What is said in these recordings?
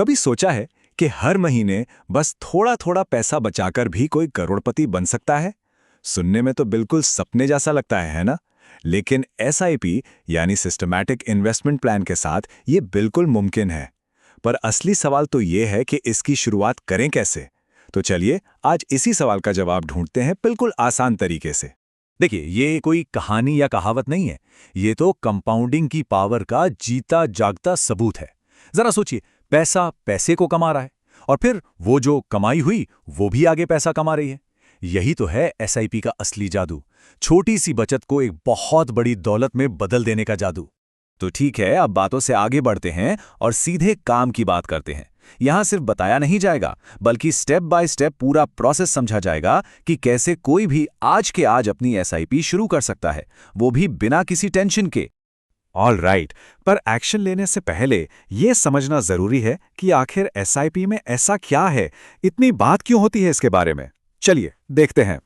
कभी सोचा है कि हर महीने बस थोड़ा थोड़ा पैसा बचाकर भी कोई करोड़पति बन सकता है? सुनने में तो बिल्कुल सपने जैसा लगता है ना? लेकिन एसआईपी यानी सिस्टमैटिक इन्वेस्टमेंट प्लान के साथ ये बिल्कुल मुमकिन है। पर असली सवाल तो ये है कि इसकी शुरुआत करें कैसे? तो चलिए आज इसी सवाल का जवाब ढूंढते हैं बिल्कुल आसान तरीके से। देखिए, ये कोई कहानी या कहावत नहीं है, ये तो कंपाउंडिंग की पावर का जीता जागता सबूत है। जरा सोचिए, पैसा पैसे को कमा रहा है और फिर वो जो कमाई हुई वो भी आगे पैसा कमा रही है। यही तो है एसआईपी का असली जादू, छोटी सी बचत को एक बहुत बड़ी दौलत में बदल देने का जादू। तो ठीक है, अब बातों से आगे बढ़ते हैं और सीधे काम की बात करते हैं। यहां सिर्फ बताया नहीं जाएगा, बल्कि स्टेप बाय स्टेप पूरा प्रोसेस समझा जाएगा कि कैसे कोई भी आज के आज अपनी एसआईपी शुरू कर सकता है, वो भी बिना किसी टेंशन के। ऑल राइट, पर एक्शन लेने से पहले यह समझना जरूरी है कि आखिर एसआईपी में ऐसा क्या है, इतनी बात क्यों होती है इसके बारे में। चलिए देखते हैं।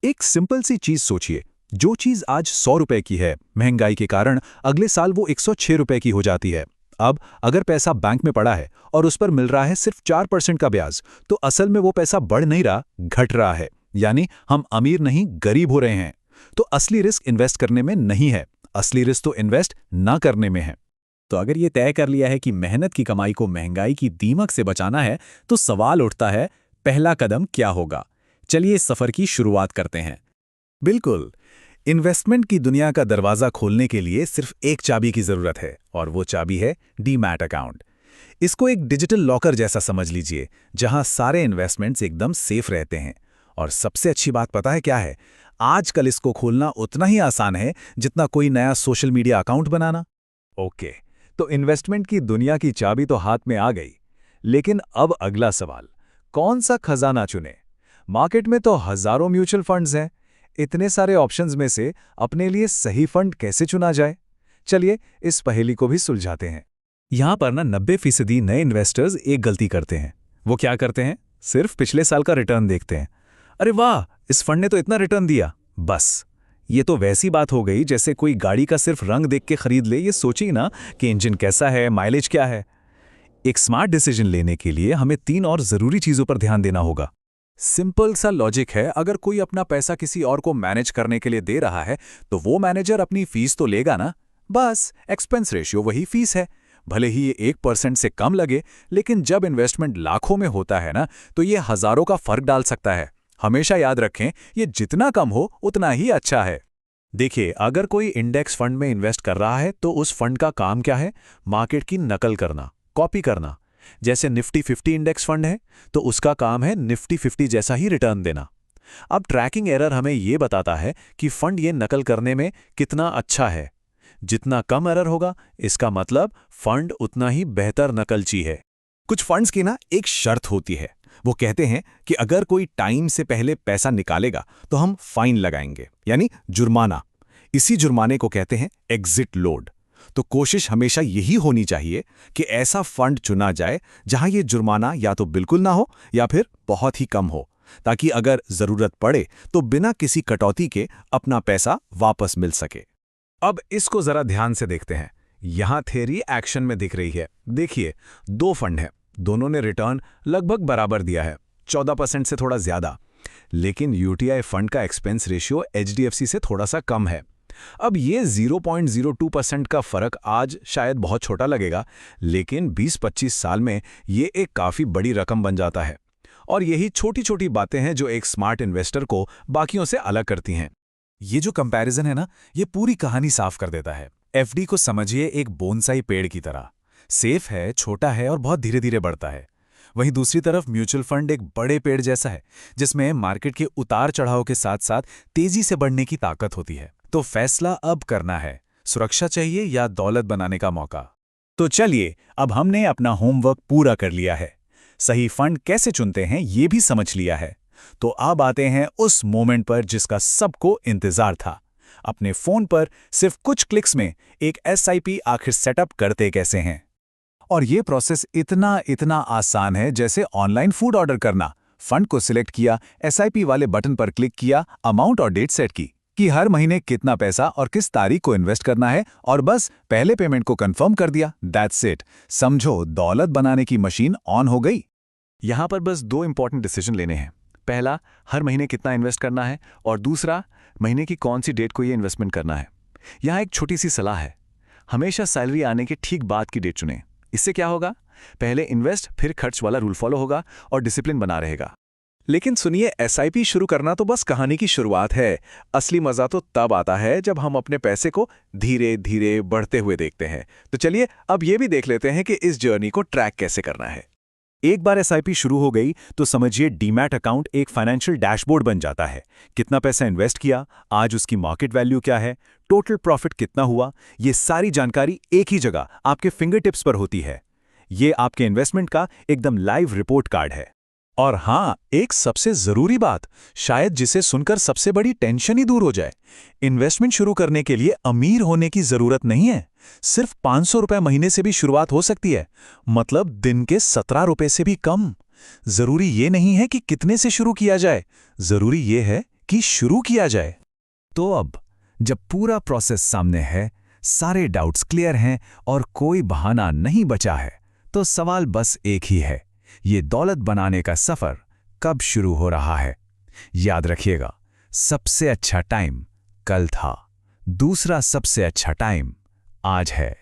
एक सिंपल सी चीज सोचिए, जो चीज आज 100 रुपए की है, महंगाई के कारण अगले साल वो 106 रुपए की हो जाती है। अब अगर पैसा बैंक में पड़ा है और उस पर मिल रहा है सिर्फ 4% का ब्याज, तो असल में वो पैसा बढ़ नहीं रहा, घट रहा है। यानी हम अमीर नहीं, गरीब हो रहे हैं। तो असली रिस्क इन्वेस्ट करने में नहीं है, असली रिस्क तो इन्वेस्ट ना करने में है। तो अगर ये तय कर लिया है कि मेहनत की कमाई को महंगाई की दीमक से बचाना है, तो सवाल उठता है, पहला कदम क्या होगा? चलिए इस सफर की शुरुआत करते हैं। बिल्कुल, इन्वेस्टमेंट की दुनिया का दरवाजा खोलने के लिए सिर्फ एक चाबी की जरूरत है, और वो चाबी है डीमैट अकाउंट। इसको एक डिजिटल लॉकर जैसा समझ लीजिए, जहां सारे इन्वेस्टमेंट्स एकदम सेफ रहते हैं। और सबसे अच्छी बात पता है क्या है? आजकल इसको खोलना उतना ही आसान है जितना कोई नया सोशल मीडिया अकाउंट बनाना। ओके, तो इन्वेस्टमेंट की दुनिया की चाबी तो हाथ में आ गई, लेकिन अब अगला सवाल, कौन सा खजाना चुने? मार्केट में तो हजारों म्यूचुअल फंड्स हैं, इतने सारे ऑप्शंस में से अपने लिए सही फंड कैसे चुना जाए? चलिए इस पहेली को भी सुलझाते हैं। यहां पर 90% नए इन्वेस्टर्स एक गलती करते हैं। वो क्या करते हैं? सिर्फ पिछले साल का रिटर्न देखते हैं। अरे वाह, इस फंड ने तो इतना रिटर्न दिया, बस। ये तो वैसी बात हो गई जैसे कोई गाड़ी का सिर्फ रंग देख के खरीद ले, ये सोचिए ना कि इंजन कैसा है, माइलेज क्या है। एक स्मार्ट डिसीजन लेने के लिए हमें 3 और जरूरी चीजों पर ध्यान देना होगा। सिंपल सा लॉजिक है, अगर कोई अपना पैसा किसी और को मैनेज करने के लिए दे रहा है, तो वो मैनेजर अपनी फीस तो लेगा ना। बस एक्सपेंस रेशियो वही फीस है। भले ही ये 1% से कम लगे, लेकिन जब इन्वेस्टमेंट लाखों में होता है ना, तो ये हजारों का फर्क डाल सकता है। हमेशा याद रखें, ये जितना कम हो उतना ही अच्छा है। देखिए, अगर कोई इंडेक्स फंड में इन्वेस्ट कर रहा है, तो उस फंड का काम क्या है? मार्केट की नकल करना, कॉपी करना। जैसे निफ्टी 50 इंडेक्स फंड है, तो उसका काम है निफ्टी 50 जैसा ही रिटर्न देना। अब ट्रैकिंग एरर हमें यह बताता है कि फंड ये नकल करने में कितना अच्छा है। जितना कम एरर होगा, इसका मतलब फंड उतना ही बेहतर नकलची है। कुछ फंड्स की ना एक शर्त होती है, वो कहते हैं कि अगर कोई टाइम से पहले पैसा निकालेगा तो हम फाइन लगाएंगे, यानी जुर्माना। इसी जुर्माने को कहते हैं एग्जिट लोड। तो कोशिश हमेशा यही होनी चाहिए कि ऐसा फंड चुना जाए जहां ये जुर्माना या तो बिल्कुल ना हो या फिर बहुत ही कम हो, ताकि अगर जरूरत पड़े तो बिना किसी कटौती के अपना पैसा वापस मिल सके। अब इसको जरा ध्यान से देखते हैं। यहां थ्योरी एक्शन में दिख रही है। देखिए, 2 फंड हैं, दोनों ने रिटर्न लगभग बराबर दिया है, 14% से थोड़ा ज्यादा। लेकिन यूटीआई फंड का एक्सपेंस रेशियो एचडीएफसी से थोड़ा सा कम है। अब ये 0.02% का फर्क आज शायद बहुत छोटा लगेगा, लेकिन 20-25 साल में ये एक काफी बड़ी रकम बन जाता है। और यही छोटी छोटी बातें हैं जो एक स्मार्ट इन्वेस्टर को बाकियों से अलग करती हैं। ये जो कंपैरिजन है ना, ये पूरी कहानी साफ कर देता है। एफडी को समझिए एक बोनसाई पेड़ की तरह, सेफ है, छोटा है और बहुत धीरे धीरे बढ़ता है। वहीं दूसरी तरफ म्यूचुअल फंड एक बड़े पेड़ जैसा है, जिसमें मार्केट के उतार चढ़ाव के साथ साथ तेजी से बढ़ने की ताकत होती है। तो फैसला अब करना है, सुरक्षा चाहिए या दौलत बनाने का मौका। तो चलिए, अब हमने अपना होमवर्क पूरा कर लिया है, सही फंड कैसे चुनते हैं ये भी समझ लिया है। तो अब आते हैं उस मोमेंट पर जिसका सबको इंतजार था। अपने फोन पर सिर्फ कुछ क्लिक्स में एक एसआईपी आखिर सेटअप करते कैसे हैं। और ये प्रोसेस इतना आसान है जैसे ऑनलाइन फूड ऑर्डर करना। फंड को सिलेक्ट किया, एसआईपी वाले बटन पर क्लिक किया, अमाउंट और डेट सेट की, कि हर महीने कितना पैसा और किस तारीख को इन्वेस्ट करना है और बस पहले पेमेंट को कंफर्म कर दिया, दैट्स इट। समझो, दौलत बनाने की मशीन ऑन हो गई। यहाँ पर बस 2 इंपॉर्टेंट डिसीजन लेने हैं। पहला, हर महीने कितना इन्वेस्ट करना है, और दूसरा, महीने की कौन सी डेट को ये इन्वेस्टमेंट करना है। यहाँ एक छोटी सी सलाह है, हमेशा सैलरी आने के ठीक बाद की डेट चुनें। इससे क्या होगा, पहले इन्वेस्ट फिर खर्च वाला रूल फॉलो होगा और डिसिप्लिन बना रहेगा। लेकिन सुनिए, एसआईपी शुरू करना तो बस कहानी की शुरुआत है। असली मजा तो तब आता है जब हम अपने पैसे को धीरे धीरे बढ़ते हुए देखते हैं। तो चलिए अब ये भी देख लेते हैं कि इस जर्नी को ट्रैक कैसे करना है। एक बार एसआईपी शुरू हो गई तो समझिए डीमैट अकाउंट एक फाइनेंशियल डैशबोर्ड बन जाता है। कितना पैसा इन्वेस्ट किया, आज उसकी मार्केट वैल्यू क्या है, टोटल प्रॉफिट कितना हुआ, ये सारी जानकारी एक ही जगह आपके फिंगर टिप्स पर होती है। ये आपके इन्वेस्टमेंट का एकदम लाइव रिपोर्ट कार्ड है। और हाँ, एक सबसे जरूरी बात, शायद जिसे सुनकर सबसे बड़ी टेंशन ही दूर हो जाए, इन्वेस्टमेंट शुरू करने के लिए अमीर होने की जरूरत नहीं है। सिर्फ 500 रुपए महीने से भी शुरुआत हो सकती है, मतलब दिन के 17 रुपए से भी कम। जरूरी ये नहीं है कि कितने से शुरू किया जाए, जरूरी ये है कि शुरू किया जाए। तो अब जब पूरा प्रोसेस सामने है, सारे डाउट्स क्लियर हैं और कोई बहाना नहीं बचा है, तो सवाल बस एक ही है, ये दौलत बनाने का सफर कब शुरू हो रहा है। याद रखिएगा, सबसे अच्छा टाइम कल था, दूसरा सबसे अच्छा टाइम आज है।